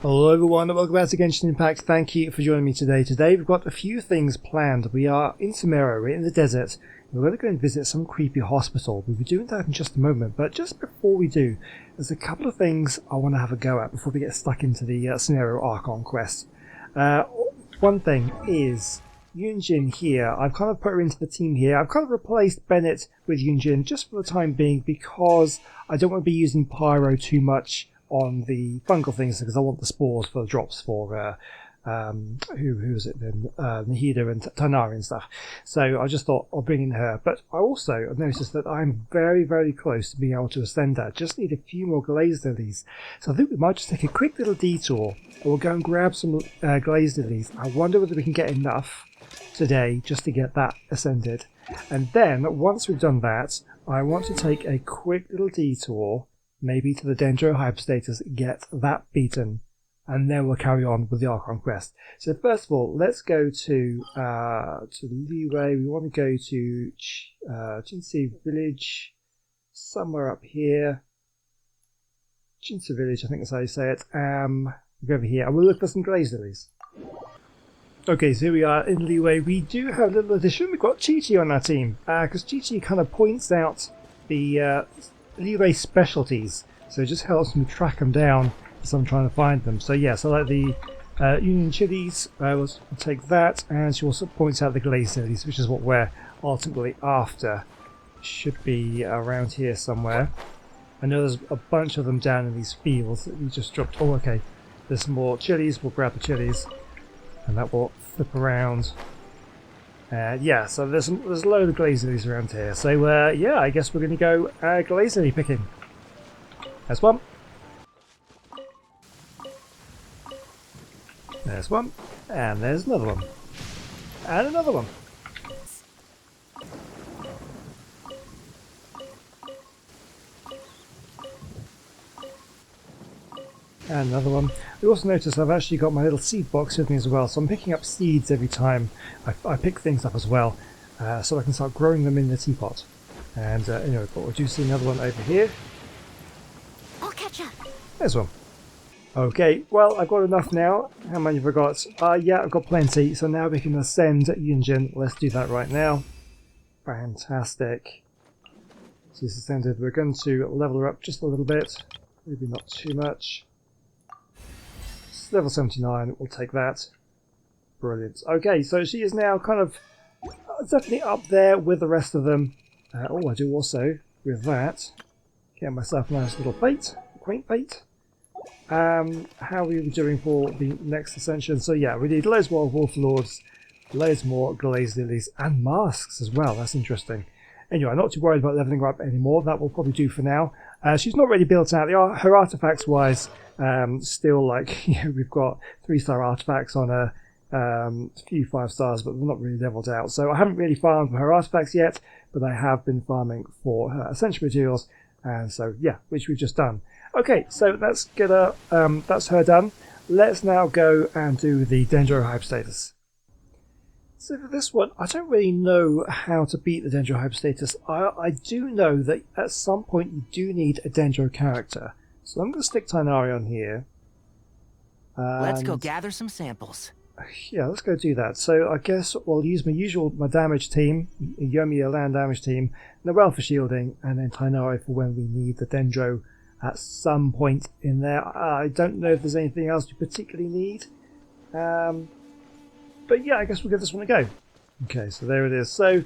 Hello everyone and welcome back to Genshin Impact. Thank you for joining me today. Today we've got a few things planned. We are in Sumeru, we're in the desert. We're going to go and visit some creepy hospital. We'll be doing that in just a moment, but just before we do, there's a couple of things I want to have a go at before we get stuck into the Sumeru Archon quest. One thing is Yunjin here. I've kind of put her into the team here. I've kind of replaced Bennett with Yunjin just for the time being because I don't want to be using Pyro too much on the fungal things because I want the spores for the drops for who is it then? Nahida and Tanari and stuff. So I just thought I'll bring in her. But I also have noticed that I'm very, very close to being able to ascend that. Just need a few more glazed lilies. So I think we might just take a quick little detour and we'll go and grab some glazed lilies. I wonder whether we can get enough today just to get that ascended. And then once we've done that, I want to take a quick little detour maybe to the Dendro hypostasis, get that beaten, and then we'll carry on with the Archon quest. So first of all, let's go to Leeway. We want to go to Jinsi village, somewhere up here. Jinsi village, I think that's how you say it. We'll go over here and we'll look for some glazed lilies. Okay, so here we are in Leeway. We do have a little addition. We've got Chi-Chi on our team, because Chi-Chi kind of points out the Leeway specialties, so it just helps me track them down as I'm trying to find them. So yes, I like the Union Chilies. We'll take that, and she also points out the glazed lilies, which is what we're ultimately after. Should be around here somewhere. I know there's a bunch of them down in these fields that we just dropped. Oh, okay. There's some more chilies. We'll grab the chilies, and that will flip around. Yeah, so there's a load of glazed lilies around here. So yeah, I guess we're going to go glazed lily picking. There's one. There's one. And there's another one. And another one. And another one. We also notice I've actually got my little seed box with me as well, so I'm picking up seeds every time I pick things up as well, so I can start growing them in the teapot. And anyway, but we do see another one over here. I'll catch up. There's one. Okay, well, I've got enough now. How many have I got? Yeah, I've got plenty, so now we can ascend Yunjin. Let's do that right now. Fantastic. She's ascended. We're going to level her up just a little bit, maybe not too much. Level 79, we'll take that. Brilliant. Okay, so she is now kind of definitely up there with the rest of them. Oh, I do also, with that, get myself a nice little plate, quaint plate. How are we doing for the next ascension? So yeah, we need loads more Wolf Lords, loads more glazed lilies, and masks as well. That's interesting. Anyway, I'm not too worried about leveling her up anymore. That will probably do for now. She's not really built out. Her artifacts-wise, still like we've got 3-star artifacts on her, a few 5 stars, but they're not really leveled out. So I haven't really farmed for her artifacts yet, but I have been farming for her essential materials, and so yeah, which we've just done. Okay, so let's get her. That's her done. Let's now go and do the Dendro hypostasis. So for this one, I don't really know how to beat the Dendro hypostasis. I do know that at some point you do need a Dendro character. So I'm going to stick Tanari on here. Let's go gather some samples. Yeah, let's go do that. So I guess I'll use my damage team, Yomi, a land damage team, Noelle for shielding, and then Tanari for when we need the Dendro at some point in there. I don't know if there's anything else you particularly need. But yeah, I guess we'll give this one a go. Okay, so there it is. So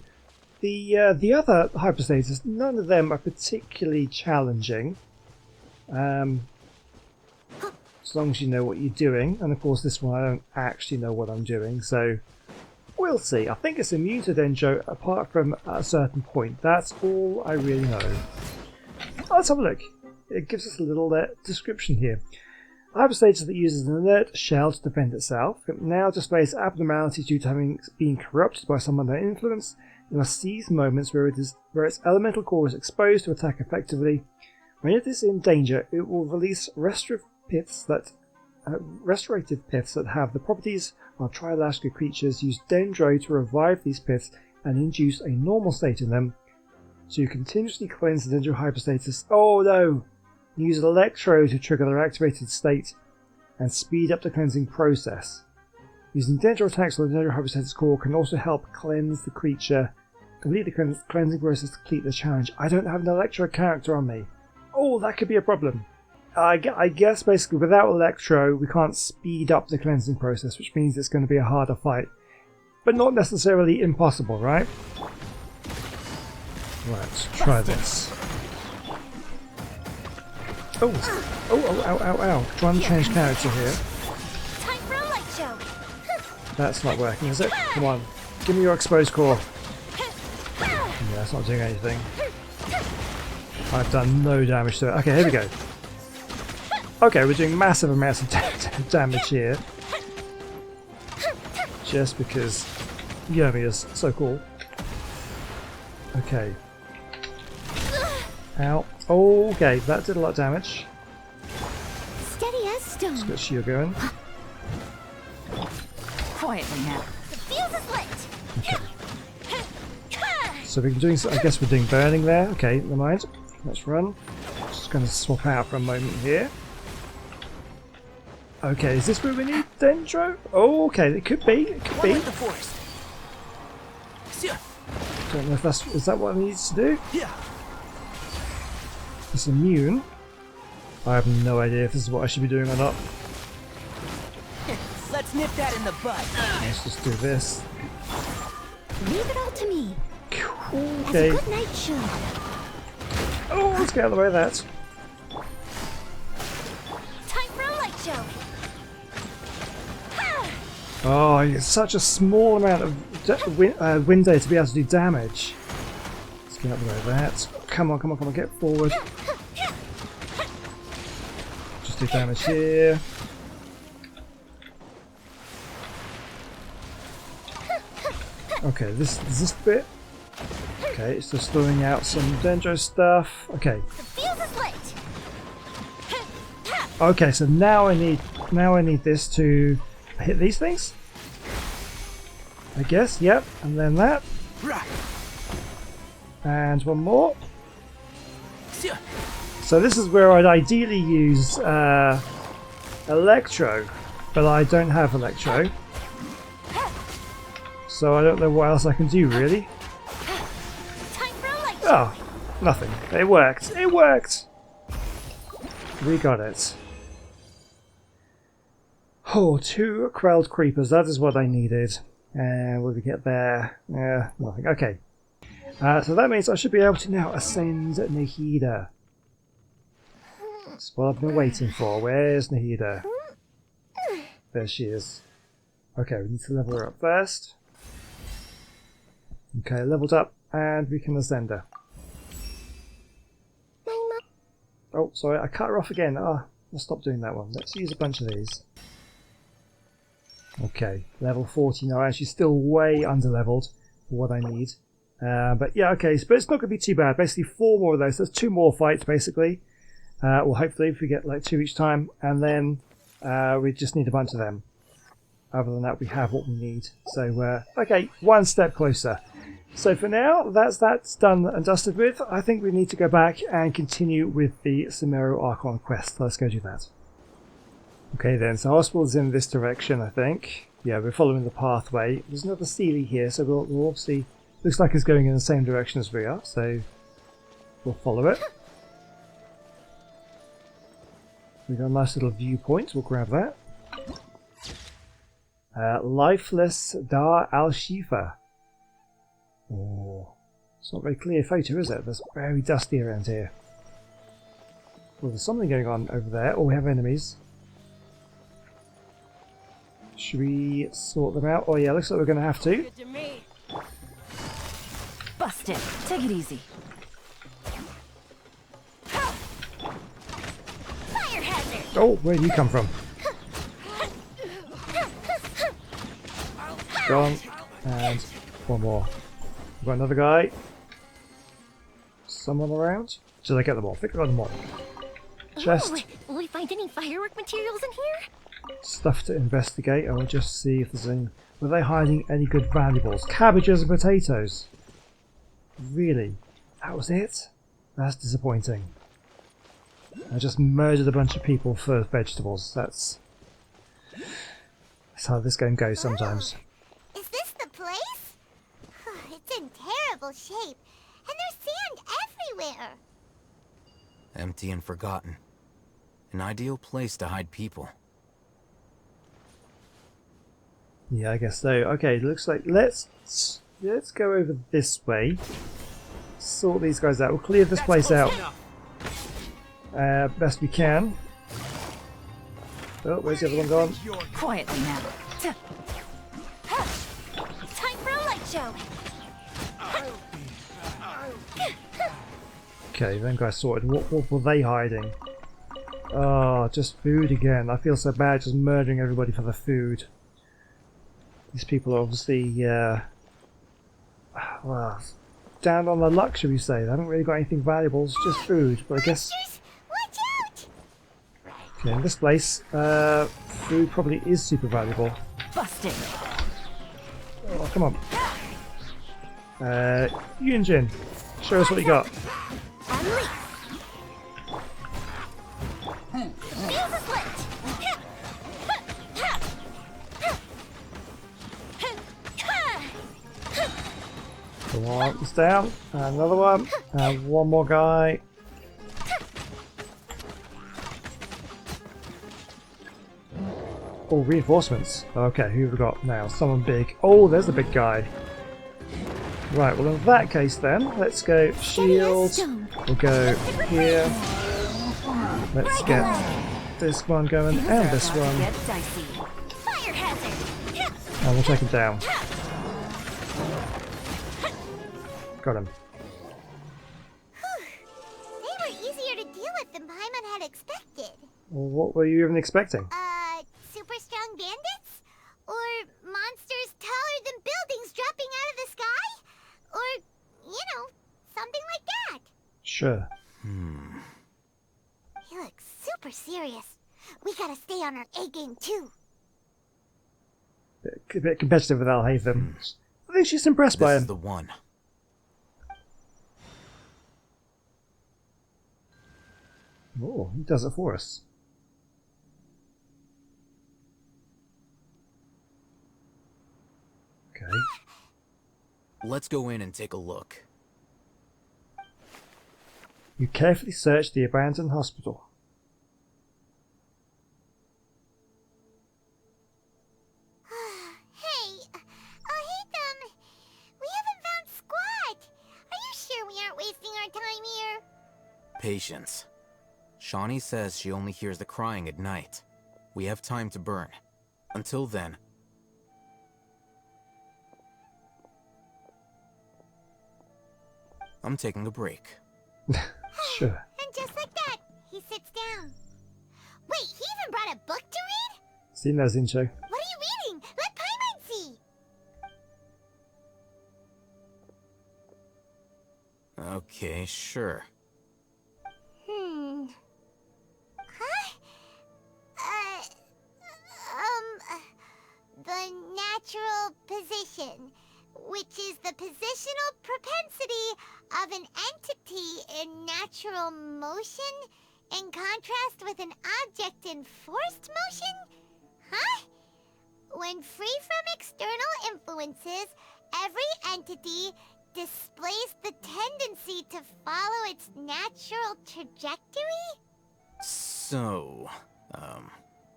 the other hypostasis, none of them are particularly challenging. As long as you know what you're doing. And of course this one I don't actually know what I'm doing, so we'll see. I think it's immune to Dendro apart from a certain point. That's all I really know. Let's have a look. It gives us a little description here. A hypostasis that uses an inert shell to defend itself. It now displays abnormalities due to having been corrupted by some under influence. You must seize moments where its elemental core is exposed to attack effectively. When it is in danger, it will release restorative piths that have the properties of Trilaska creatures. Use Dendro to revive these piths and induce a normal state in them. To continuously cleanse the Dendro hypostasis. Oh no! Use Electro to trigger their activated state. and speed up the cleansing process. Using Dendro attacks or the Dendro hypostasis core can also help cleanse the creature. Complete the cleansing process to complete the challenge. I don't have an Electro character on me. Oh, that could be a problem. I guess basically without Electro we can't speed up the cleansing process, which means it's going to be a harder fight. But not necessarily impossible, right? Right, let's try this. Ow. Trying to change character here. Time for a light show. That's not working, is it? Come on, give me your exposed core. Yeah, that's not doing anything. I've done no damage to it. Okay, here we go. Okay, we're doing massive amounts of damage here. Just because Yomi is so cool. Okay. Ow. Okay, that did a lot of damage. Steady as stone. Let's get Shio going. Quietly now. The fuse is lit. Okay. So we're doing. I guess we're doing burning there. Okay, never mind. Let's run. Just going to swap out for a moment here. Okay, is this where we need Dendro? Oh, okay, it could be. It could be. The forest. Don't know if that's. Is that what it needs to do? Yeah. It's immune. I have no idea if this is what I should be doing or not. Let's nip that in the bud. Let's just do this. Leave it all to me. Okay. As a good knight should. Oh, let's get out of the way of that. Time for a light show. Oh, it's such a small amount of window to be able to do damage. Let's get out of the way of that. Come on, get forward. Just do damage here. Okay, this bit. Okay, it's just throwing out some Dendro stuff. Okay. The fuse is lit. Okay, so now I need this to hit these things. I guess, yep, and then that. And one more. So this is where I'd ideally use Electro, but I don't have Electro. So I don't know what else I can do really. Time for a light show. Oh, nothing. It worked. It worked! We got it. Oh, 2 Krelled Creepers. That is what I needed. And will we get there? Nothing. Okay. So that means I should be able to now ascend Nahida. That's what I've been waiting for. Where's Nahida? There she is. Okay, we need to level her up first. Okay, leveled up, and we can ascend her. Oh, sorry, I cut her off again. Ah, let's stop doing that one. Let's use a bunch of these. Okay, level 49. She's still way underleveled for what I need. But yeah, okay, but it's not going to be too bad. Basically 4 more of those. There's 2 more fights, basically. Well, hopefully, if we get like 2 each time. And then we just need a bunch of them. Other than that, we have what we need. So, okay, 1 step closer. So for now, that's done and dusted with. I think we need to go back and continue with the Sumeru Archon quest. Let's go do that. Okay then, so hospital is in this direction, I think. Yeah, we're following the pathway. There's another Sealy here, so we'll obviously... Looks like it's going in the same direction as we are, so we'll follow it. We've got a nice little viewpoint, we'll grab that. Lifeless Dar al-Shifa. Oh, it's not a very clear photo, is it? It's very dusty around here. Well, there's something going on over there. Oh, we have enemies. Should we sort them out? Oh yeah, looks like we're going to have to. Good to me. Busted. Take it easy. Fire hazard. Oh, where did you come from? Gone. And one more. We've got another guy. Someone around? Did I get them all? I think I got them all. Chest. Oh, will we find any firework materials in here? Stuff to investigate. I will just see if there's any... Were they hiding any good valuables? Cabbages and potatoes. Really? That was it? That's disappointing. I just murdered a bunch of people for vegetables. That's That's how this game goes sometimes. Oh, is this the place? It's in terrible shape, and there's sand everywhere. Empty and forgotten. An ideal place to hide people. Yeah, I guess so. Okay, looks like let's go over this way. Sort these guys out. We'll clear this place out best we can. Oh, where's the other one gone? Quietly now. Time for a light show. Okay, them guys sorted. What were they hiding? Oh, just food again. I feel so bad just murdering everybody for the food. These people are obviously well, down on their luck, should we say. They haven't really got anything valuable, it's just food. But I guess... Monsters, watch out! Okay, in this place, food probably is super valuable. Busted. Oh, come on. Yunjin, show us what you got. Unleash. Fuse is lit. One is down, and another one, and one more guy. Oh, reinforcements. Okay, who have we got now? Someone big. Oh, there's the big guy. Right, well in that case then, let's go shield. We'll go here. Let's get this one going, and this one. Get dicey. Fire hazard. And we'll take him down. Got him. They were easier to deal with than Paimon had expected. Well, what were you even expecting? Super strong bandits? Or monsters taller than buildings dropping out of the sky? Or, you know, something like that. Sure. He looks super serious. We gotta stay on our A game too. A bit competitive with Alhaitham. I think she's impressed by This him. is the one. Oh, he does it for us. Okay. Let's go in and take a look. You carefully search the abandoned hospital. Hey, I'll hate them. We haven't found squat. Are you sure we aren't wasting our time here? Patience. Shawnee says she only hears the crying at night. We have time to burn. Until then... I'm taking a break. Sure. And just like that, he sits down. Wait, he even brought a book to read? Seen those intro. What are you reading? Let Paimon see. Okay, sure. Huh? The natural position, which is the positional propensity of an entity in natural motion in contrast with an object in forced motion? Huh? When free from external influences, every entity displays the tendency to follow its natural trajectory? So,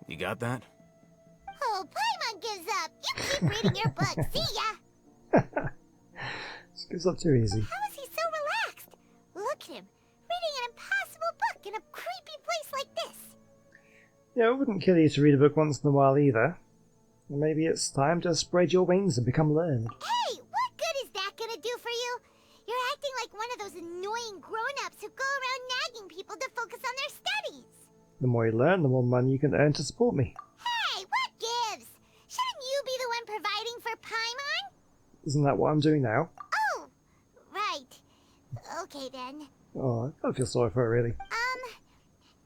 you got that? Oh, Paimon gives up. You keep reading your book. See ya. It's not too easy. How is he so relaxed? Look at him, reading an impossible book in a creepy place like this. Yeah, it wouldn't kill you to read a book once in a while either. Maybe it's time to spread your wings and become learned. Hey, what good is that gonna do for you? You're acting like one of those annoying grown-ups who go around nagging people to focus on their studies. The more you learn, the more money you can earn to support me. Hey, what gives? Shouldn't you be the one providing for Paimon? Isn't that what I'm doing now? Oh, right. Okay then. Oh, I don't feel sorry for her, really.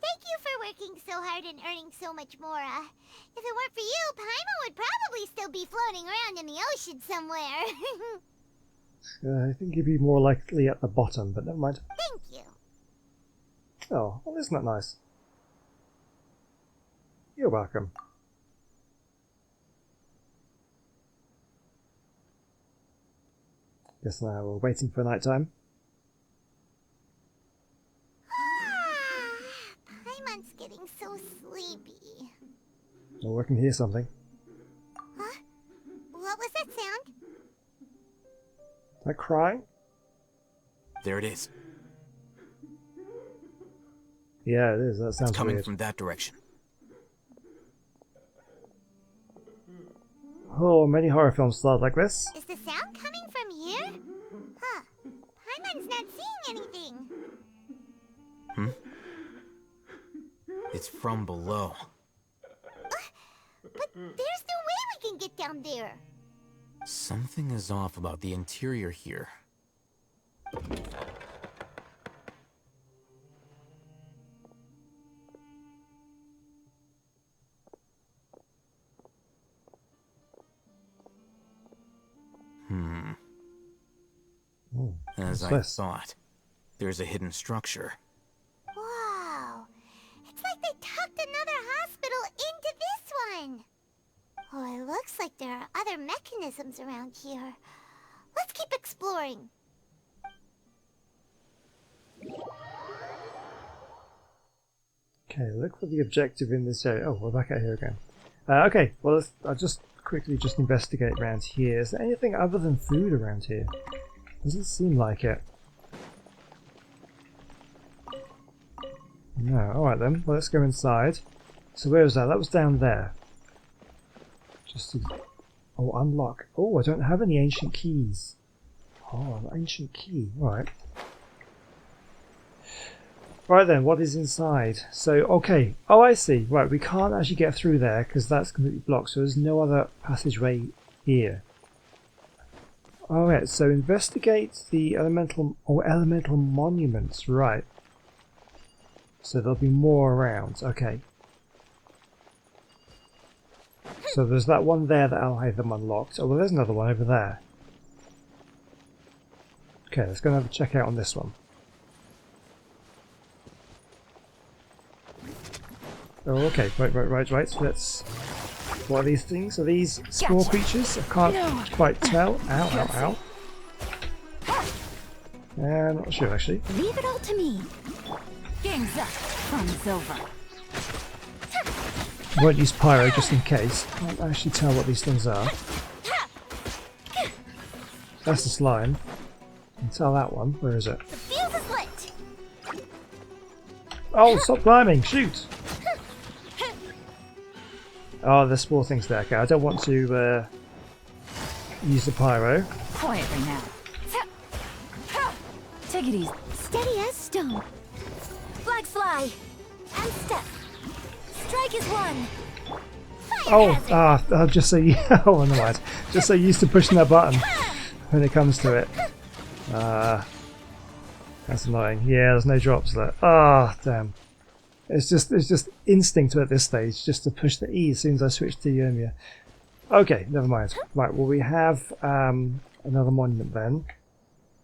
Thank you for working so hard and earning so much more. If it weren't for you, Paimon would probably still be floating around in the ocean somewhere. I think you'd be more likely at the bottom, but never mind. Thank you. Oh, well, isn't that nice? You're welcome. Guess now we're waiting for night time. Paimon's getting so sleepy. Oh, I can hear something. Huh? What was that sound? Is that crying? There it is. Yeah, it is. That sounds It's coming weird. from that direction. Oh, many horror films start like this. Is the sound coming from here? Huh. Paimon's not seeing anything. Hmm? It's from below. But there's no way we can get down there. Something is off about the interior here. Oh, As what's I this? thought, there's a hidden structure. Wow. It's like they tucked another hospital into this one. Oh, it looks like there are other mechanisms around here. Let's keep exploring. Okay, look for the objective in this area. Oh, we're back out here again. Okay, well, I'll just quickly investigate around here. Is there anything other than food around here? Doesn't seem like it. No, alright then. Well, let's go inside. So where was that? That was down there. Just to... Oh, unlock. Oh, I don't have any ancient keys. Oh, an ancient key. Alright. Right then, what is inside? So, okay. Oh, I see. Right, we can't actually get through there because that's completely blocked. So there's no other passageway here. Alright, so investigate the elemental monuments. Right. So there'll be more around. Okay. So there's that one there that I'll have them unlocked. Oh, well, there's another one over there. Okay, let's go and have a check out on this one. Oh, okay. Right. So let's... What are these things? Are these small creatures? I can't quite tell. Ow. I'm not sure, actually. Leave it all to me. Game's up. Fun's over. I won't use pyro just in case. I can't actually tell what these things are. That's the slime. I can tell that one. Where is it? The fuse is lit. Oh, stop climbing! Shoot! Oh, there's small things there. Okay, I don't want to use the pyro. Quietly now. Take it easy. Steady as stone. Flags fly. And step. Strike is one. Oh, just so you... Oh, never mind. Just so used to pushing that button when it comes to it. That's annoying. Yeah, there's no drops there. Ah, damn. It's just instinct at this stage, just to push the E as soon as I switch to Yomia. Okay, never mind. Right, well we have another monument then.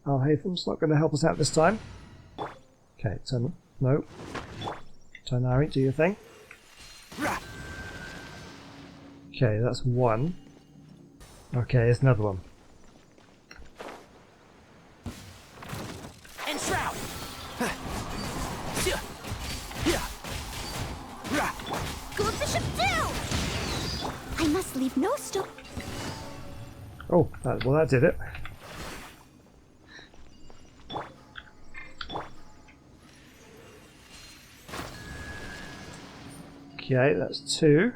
Alhatham's not going to help us out this time. Okay, turn... No. Tonari, do your thing. Okay, that's one. Okay, there's another one. Enshroud! Go the ship down! I must leave no stone. Oh, well that did it. Okay, that's two.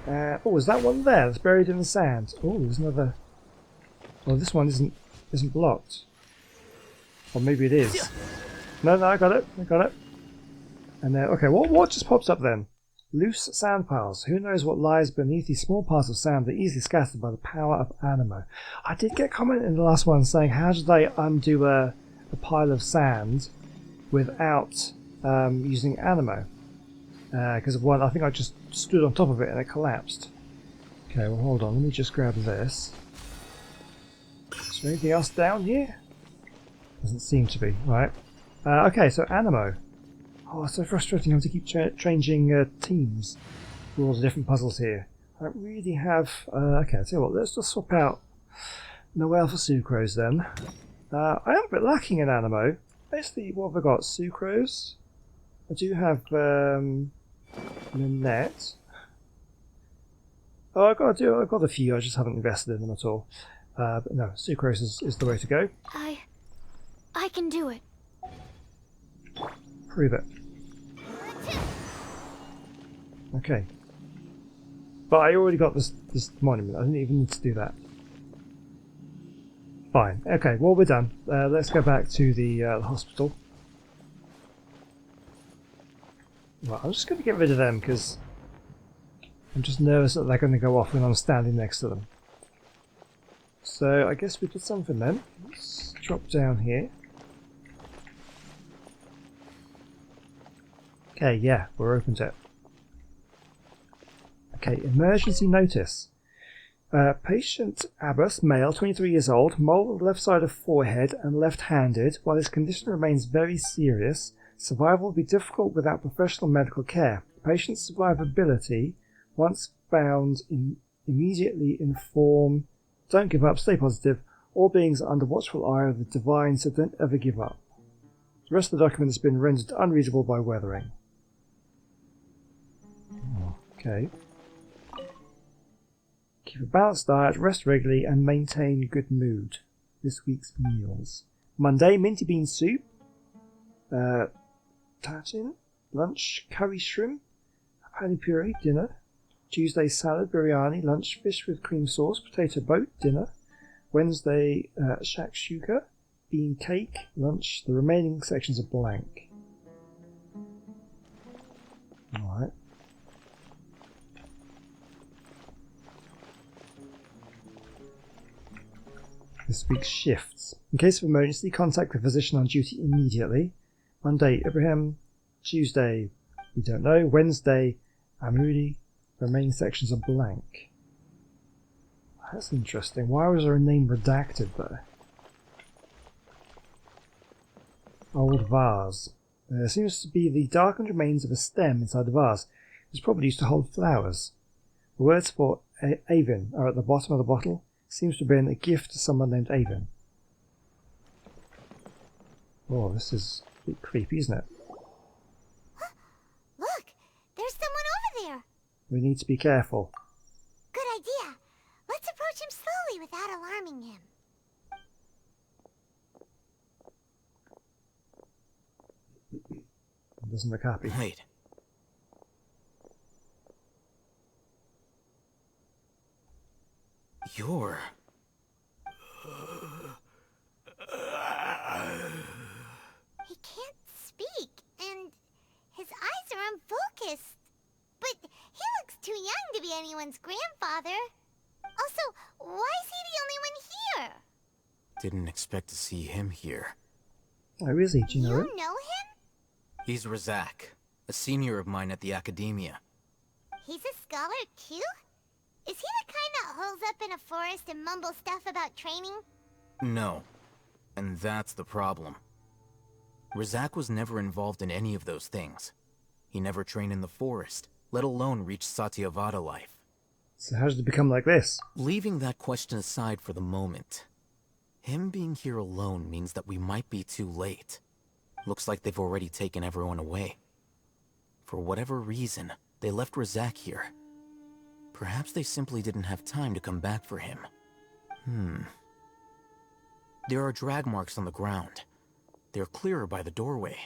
Oh, is that one there? That's buried in the sand. Oh, there's another. Oh, this one isn't blocked. Or maybe it is. No, I got it. And then, okay, what just pops up then? Loose sand piles. Who knows what lies beneath these small piles of sand that are easily scattered by the power of animo. I did get a comment in the last one saying, how did they undo a pile of sand without using animo? Because of one, I think I just stood on top of it and it collapsed. Okay, well hold on, let me just grab this. Is there anything else down here? Doesn't seem to be. Right. Okay, so animo. Oh, it's so frustrating having to keep changing teams for all the different puzzles here. I don't really have... okay, I'll tell you what, let's just swap out No well for sucrose then. I am a bit lacking in animo. Basically, what have I got? Sucrose. I do have Nanette. Oh, I've got a few. I just haven't invested in them at all. But no, sucrose is the way to go. I can do it. Prove it. Okay. But I already got this monument. I didn't even need to do that. Fine. Okay, well we're done. Let's go back to the hospital. Well, I'm just going to get rid of them because I'm just nervous that they're going to go off when I'm standing next to them. So I guess we did something then. Let's drop down here. Okay, yeah, we're open to it. Okay, emergency notice. Patient Abbas, male, 23 years old, mole on the left side of forehead and left-handed. While his condition remains very serious, survival will be difficult without professional medical care. Patient's survivability, once found, immediately inform. Don't give up, stay positive. All beings are under watchful eye of the divine, so don't ever give up. The rest of the document has been rendered unreadable by weathering. Okay. Keep a balanced diet, rest regularly, and maintain good mood. This week's meals. Monday, minty bean soup. Tartine. Lunch, curry shrimp. Pani puree, dinner. Tuesday, salad, biryani. Lunch, fish with cream sauce. Potato boat, dinner. Wednesday, shakshuka. Bean cake, lunch. The remaining sections are blank. Alright. This week's shifts. In case of emergency, contact the physician on duty immediately. Monday, Ibrahim. Tuesday, we don't know. Wednesday, Amudi. The remaining sections are blank. That's interesting. Why was there a name redacted there? Old vase. There seems to be the darkened remains of a stem inside the vase. It was probably used to hold flowers. The words for Avon are at the bottom of the bottle. Seems to have been a gift to someone named Avon. Oh, this is a bit creepy, isn't it? Look, there's someone over there. We need to be careful. Good idea. Let's approach him slowly without alarming him. Doesn't look happy. Wait. You're... He can't speak, and his eyes are unfocused. But he looks too young to be anyone's grandfather. Also, why is he the only one here? Didn't expect to see him here. Oh, is he? Do you know him? You know him? He's Razak, a senior of mine at the academia. He's a scholar too? Is he the kind that holes up in a forest and mumbles stuff about training? No. And that's the problem. Razak was never involved in any of those things. He never trained in the forest, let alone reach Satyavada life. So how did it become like this? Leaving that question aside for the moment, him being here alone means that we might be too late. Looks like they've already taken everyone away. For whatever reason, they left Razak here. Perhaps they simply didn't have time to come back for him. There are drag marks on the ground. They're clearer by the doorway.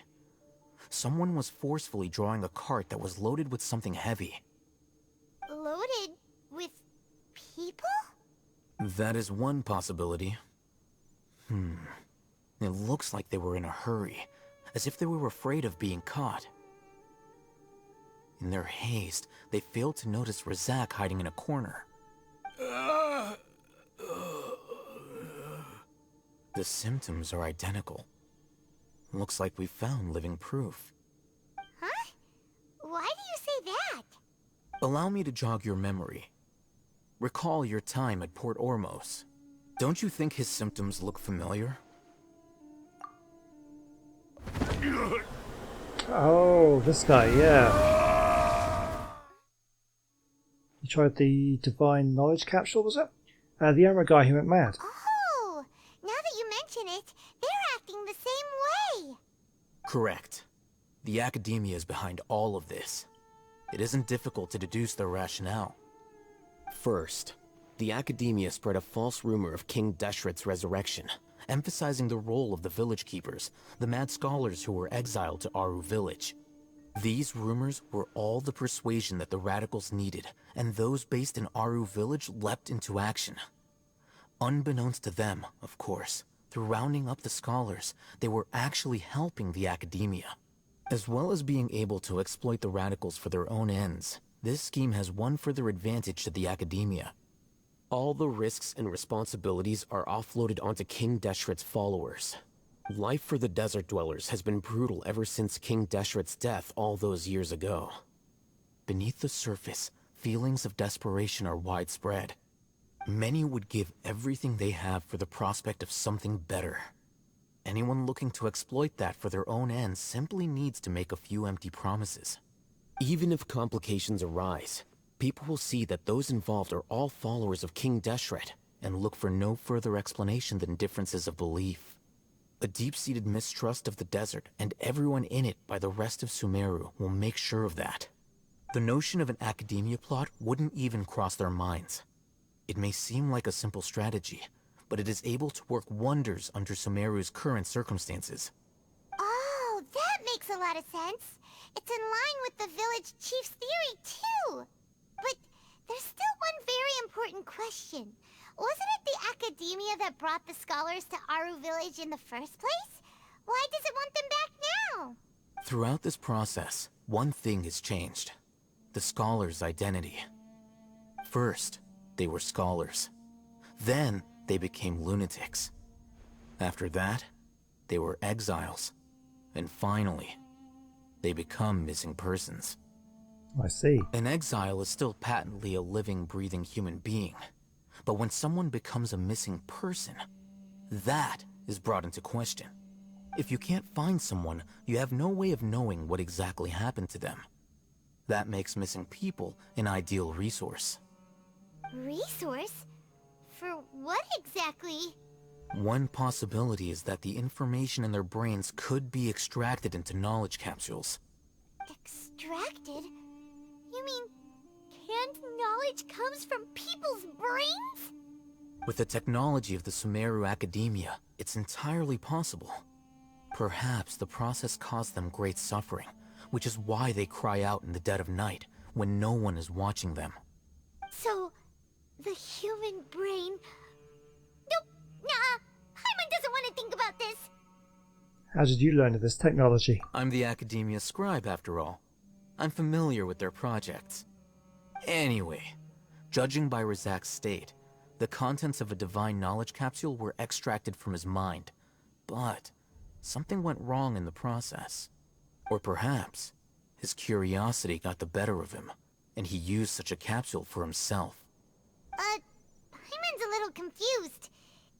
Someone was forcefully drawing a cart that was loaded with something heavy. Loaded with people? That is one possibility. It looks like they were in a hurry, as if they were afraid of being caught. In their haste, they failed to notice Razak hiding in a corner. The symptoms are identical. Looks like we found living proof. Huh? Why do you say that? Allow me to jog your memory. Recall your time at Port Ormos. Don't you think his symptoms look familiar? Oh, this guy, yeah. You tried the divine knowledge capsule, was it? The Arrow guy who went mad. Oh, now that you mention it, they're acting the same way. Correct. The academia is behind all of this. It isn't difficult to deduce their rationale. First, the academia spread a false rumor of King Deshret's resurrection, emphasizing the role of the village keepers, the mad scholars who were exiled to Aru village. These rumors were all the persuasion that the radicals needed, and those based in Aru village leapt into action. Unbeknownst to them, of course, through rounding up the scholars, they were actually helping the academia. As well as being able to exploit the radicals for their own ends, this scheme has one further advantage to the academia. All the risks and responsibilities are offloaded onto King Deshret's followers. Life for the desert dwellers has been brutal ever since King Deshret's death all those years ago. Beneath the surface, feelings of desperation are widespread. Many would give everything they have for the prospect of something better. Anyone looking to exploit that for their own ends simply needs to make a few empty promises. Even if complications arise, people will see that those involved are all followers of King Deshret, And look for no further explanation than differences of belief. A deep-seated mistrust of the desert and everyone in it by the rest of Sumeru will make sure of that. The notion of an academia plot wouldn't even cross their minds. It may seem like a simple strategy, but it is able to work wonders under Sumeru's current circumstances. Oh, that makes a lot of sense. It's in line with the village chief's theory, too. But there's still one very important question. Wasn't it the academia that brought the scholars to Aru village in the first place? Why does it want them back now? Throughout this process, one thing has changed. The scholars' identity. First, they were scholars. Then, they became lunatics. After that, they were exiles. And finally, they become missing persons. I see. An exile is still patently a living, breathing human being. But when someone becomes a missing person, that is brought into question. If you can't find someone, you have no way of knowing what exactly happened to them. That makes missing people an ideal resource. Resource? For what exactly? One possibility is that the information in their brains could be extracted into knowledge capsules. Extracted? You mean canned knowledge comes from people's brains? With the technology of the Sumeru Academia, it's entirely possible. Perhaps the process caused them great suffering, which is why they cry out in the dead of night, when no one is watching them. So, the human brain... Nope, nah, Hyman doesn't want to think about this. How did you learn of this technology? I'm the Academia scribe, after all. I'm familiar with their projects. Anyway, judging by Razak's state, the contents of a divine knowledge capsule were extracted from his mind. But something went wrong in the process. Or perhaps his curiosity got the better of him, and he used such a capsule for himself. Hyman's a little confused.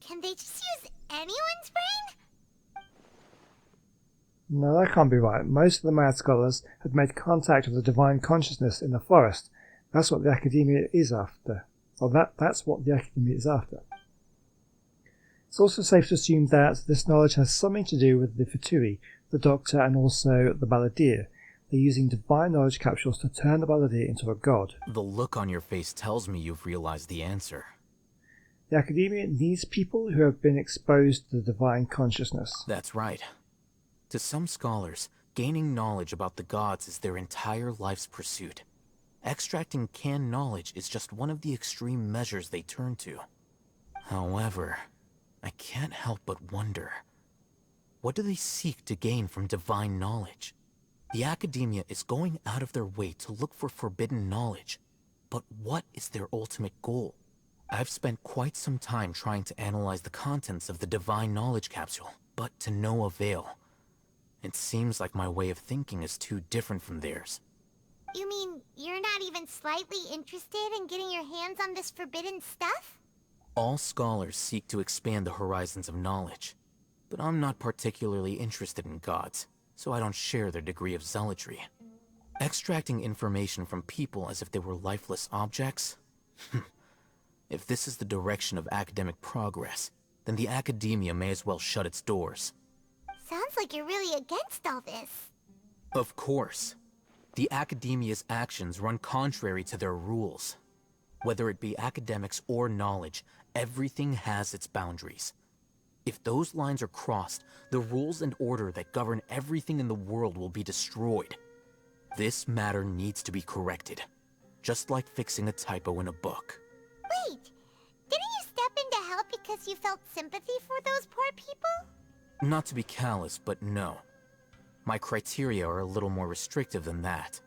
Can they just use anyone's brain? No, that can't be right. Most of the mad scholars had made contact with the divine consciousness in the forest. That's what the academia is after. Or that's what the academia is after. It's also safe to assume that this knowledge has something to do with the Fatui, the Doctor, and also the Balladeer. They're using divine knowledge capsules to turn the Balladeer into a god. The look on your face tells me you've realized the answer. The academia needs people who have been exposed to the divine consciousness. That's right. To some scholars, gaining knowledge about the gods is their entire life's pursuit. Extracting canned knowledge is just one of the extreme measures they turn to. However, I can't help but wonder, what do they seek to gain from divine knowledge? The academia is going out of their way to look for forbidden knowledge, but what is their ultimate goal? I've spent quite some time trying to analyze the contents of the divine knowledge capsule, but to no avail. It seems like my way of thinking is too different from theirs. You mean you're not even slightly interested in getting your hands on this forbidden stuff? All scholars seek to expand the horizons of knowledge, but I'm not particularly interested in gods, so I don't share their degree of zealotry. Extracting information from people as if they were lifeless objects? If this is the direction of academic progress, then the academia may as well shut its doors. Sounds like you're really against all this. Of course. The academia's actions run contrary to their rules. Whether it be academics or knowledge, everything has its boundaries. If those lines are crossed, the rules and order that govern everything in the world will be destroyed. This matter needs to be corrected, just like fixing a typo in a book. Wait, didn't you step in to help because you felt sympathy for those poor people? Not to be callous, but no. My criteria are a little more restrictive than that.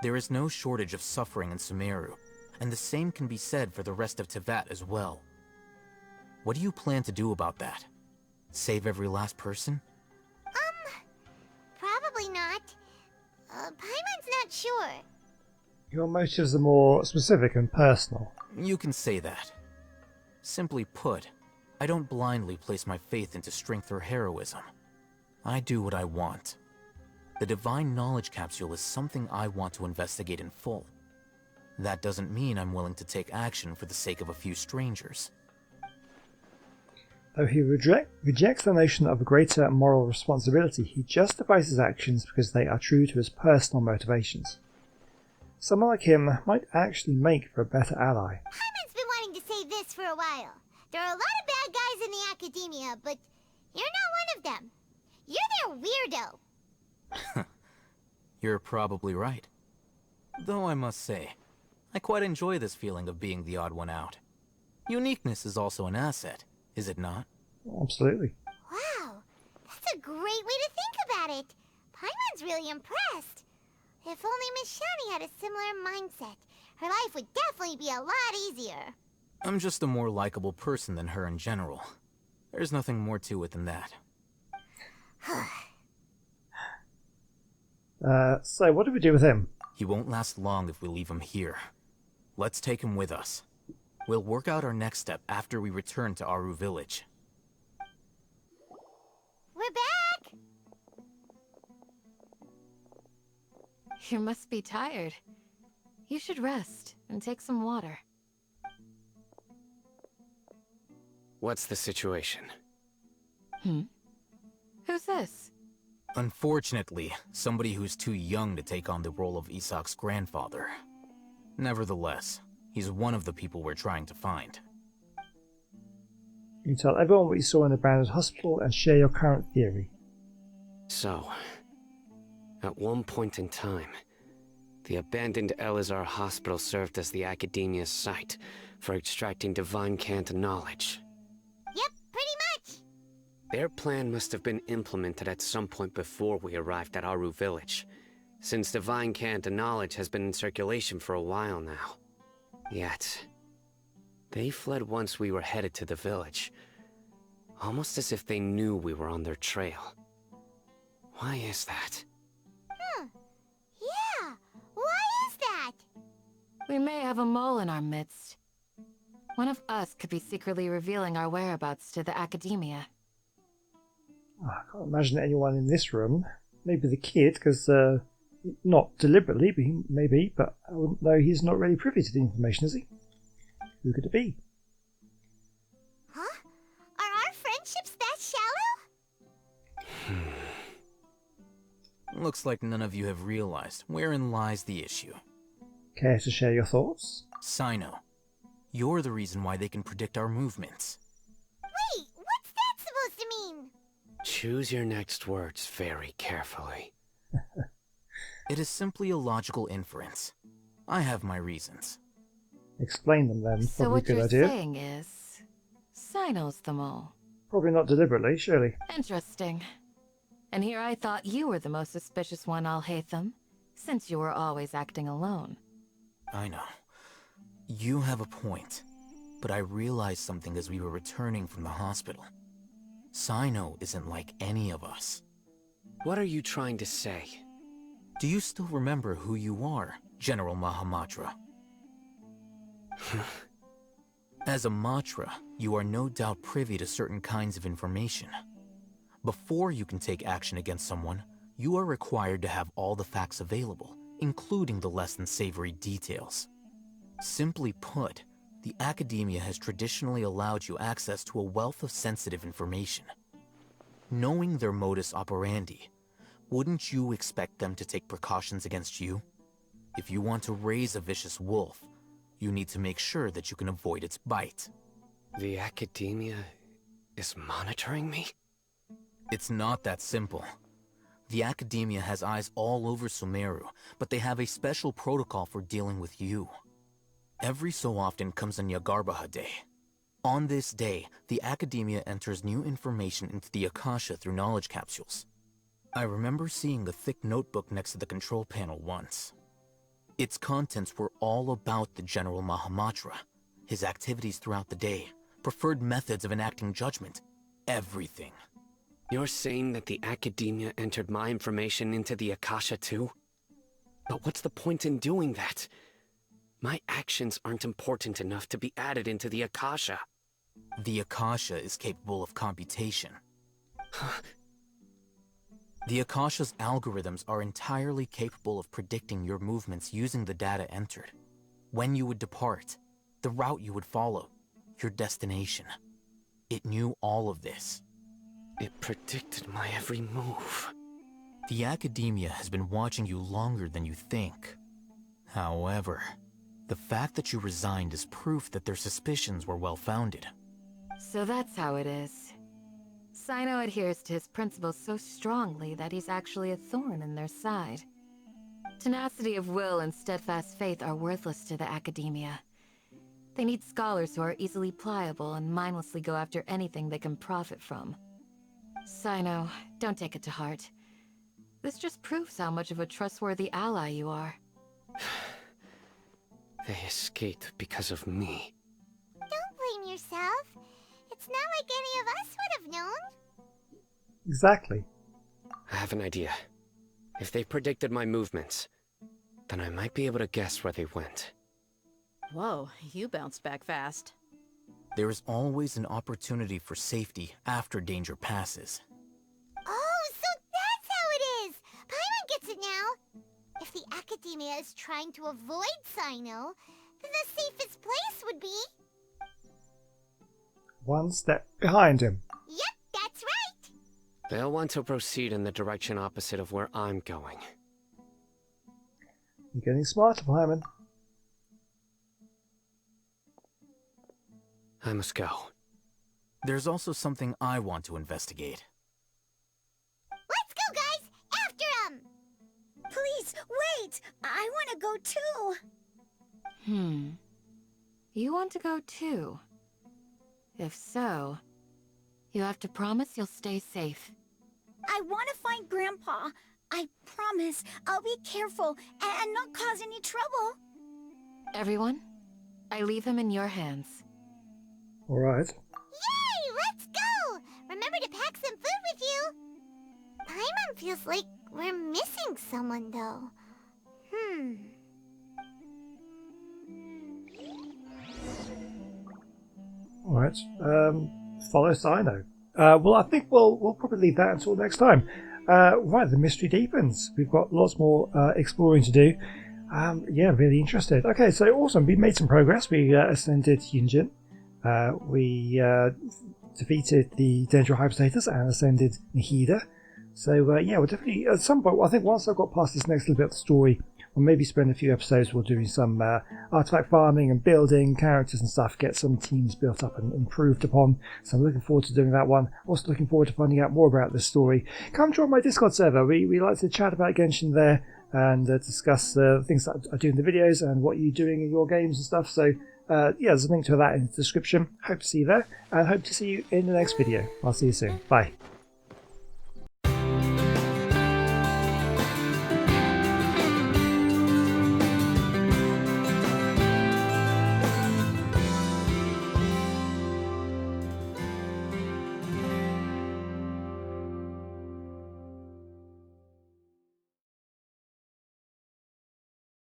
There is no shortage of suffering in Sumeru, and the same can be said for the rest of Teyvat as well. What do you plan to do about that? Save every last person? Probably not. Paimon's not sure. Your motives are more specific and personal. You can say that. Simply put, I don't blindly place my faith into strength or heroism. I do what I want. The Divine Knowledge Capsule is something I want to investigate in full. That doesn't mean I'm willing to take action for the sake of a few strangers. Though he rejects the notion of a greater moral responsibility, he justifies his actions because they are true to his personal motivations. Someone like him might actually make for a better ally. Paimon's been wanting to say this for a while. There are a lot of bad guys in the academia, but you're not one of them. You're their weirdo. You're probably right. Though I must say, I quite enjoy this feeling of being the odd one out. Uniqueness is also an asset, is it not? Absolutely. Wow, that's a great way to think about it. Paimon's really impressed. If only Miss Shani had a similar mindset, her life would definitely be a lot easier. I'm just a more likable person than her in general. There's nothing more to it than that. So what do we do with him? He won't last long if we leave him here. Let's take him with us. We'll work out our next step after we return to Aru Village. We're back! You must be tired. You should rest and take some water. What's the situation? Who's this? Unfortunately, somebody who's too young to take on the role of Isak's grandfather. Nevertheless, he's one of the people we're trying to find. You tell everyone what you saw in the abandoned hospital and share your current theory. So, at one point in time, the abandoned Elazar hospital served as the academia's site for extracting divine cant knowledge. Yep, pretty much. Their plan must have been implemented at some point before we arrived at Aru Village, since divine cant knowledge has been in circulation for a while now. Yet, they fled once we were headed to the village, almost as if they knew we were on their trail. Why is that? Yeah, why is that? We may have a mole in our midst. One of us could be secretly revealing our whereabouts to the academia. I can't imagine anyone in this room. Maybe the kid, because not deliberately, but maybe, but I wouldn't know he's not really privy to the information, is he? Who could it be? Huh? Are our friendships that shallow? Looks like none of you have realized wherein lies the issue. Care to share your thoughts? Sino, you're the reason why they can predict our movements. Wait, what's that supposed to mean? Choose your next words very carefully. It is simply a logical inference. I have my reasons. Explain them then. So Probably a what good you're idea. saying is... Sino's the mole. Probably not deliberately, surely. Interesting. And here I thought you were the most suspicious one, Al-Haytham, since you were always acting alone. I know. You have a point. But I realized something as we were returning from the hospital. Sino isn't like any of us. What are you trying to say? Do you still remember who you are, General Mahamatra? As a Matra, you are no doubt privy to certain kinds of information. Before you can take action against someone, you are required to have all the facts available, including the less than savory details. Simply put, The academia has traditionally allowed you access to a wealth of sensitive information. Knowing their modus operandi, wouldn't you expect them to take precautions against you? If you want to raise a vicious wolf, you need to make sure that you can avoid its bite. The academia is monitoring me? It's not that simple. The academia has eyes all over Sumeru, but they have a special protocol for dealing with you. Every so often comes a Nyagarbaha Day. On this day, the academia enters new information into the Akasha through knowledge capsules. I remember seeing a thick notebook next to the control panel once. Its contents were all about the General Mahamatra, his activities throughout the day, preferred methods of enacting judgment, everything. You're saying that the academia entered my information into the Akasha too? But what's the point in doing that? My actions aren't important enough to be added into the Akasha. The Akasha is capable of computation. The Akasha's algorithms are entirely capable of predicting your movements using the data entered. When you would depart, the route you would follow, your destination. It knew all of this. It predicted my every move. The academia has been watching you longer than you think. However, the fact that you resigned is proof that their suspicions were well-founded. So that's how it is. Sino adheres to his principles so strongly that he's actually a thorn in their side. Tenacity of will and steadfast faith are worthless to the academia. They need scholars who are easily pliable and mindlessly go after anything they can profit from. Sino, don't take it to heart. This just proves how much of a trustworthy ally you are. They escaped because of me. Don't blame yourself. It's not like any of us would have known. Exactly. I have an idea. If they predicted my movements, then I might be able to guess where they went. Whoa, you bounced back fast. There is always an opportunity for safety after danger passes. Oh, so that's how it is! Paimon gets it now! If the academia is trying to avoid Sino, then the safest place would be... One step behind him. Yep, that's right! They'll want to proceed in the direction opposite of where I'm going. You're getting smarter, Paimon. I must go. There's also something I want to investigate. Let's go, guys! After him! Please, wait! I want to go too! You want to go too? If so, you have to promise you'll stay safe. I want to find Grandpa. I promise I'll be careful and not cause any trouble. Everyone, I leave him in your hands. Alright. Yay! Let's go! Remember to pack some food with you! Paimon feels like we're missing someone, though. Alright. Follow Sino. Well, I think we'll probably leave that until next time. Right, the mystery deepens. We've got lots more exploring to do. Yeah, really interested. Okay, so awesome. We made some progress. We ascended Yunjin. We defeated the Dendro hypostasis and ascended Nihida. So yeah, we'll definitely at some point. I think once I've got past this next little bit of the story, we'll maybe spend a few episodes. We'll doing some artifact farming and building characters and stuff. Get some teams built up and improved upon. So I'm looking forward to doing that one. Also looking forward to finding out more about this story. Come join my Discord server. We like to chat about Genshin there and discuss things that I do in the videos and what you're doing in your games and stuff. So yeah, there's a link to that in the description. Hope to see you there, and hope to see you in the next video. I'll see you soon. Bye.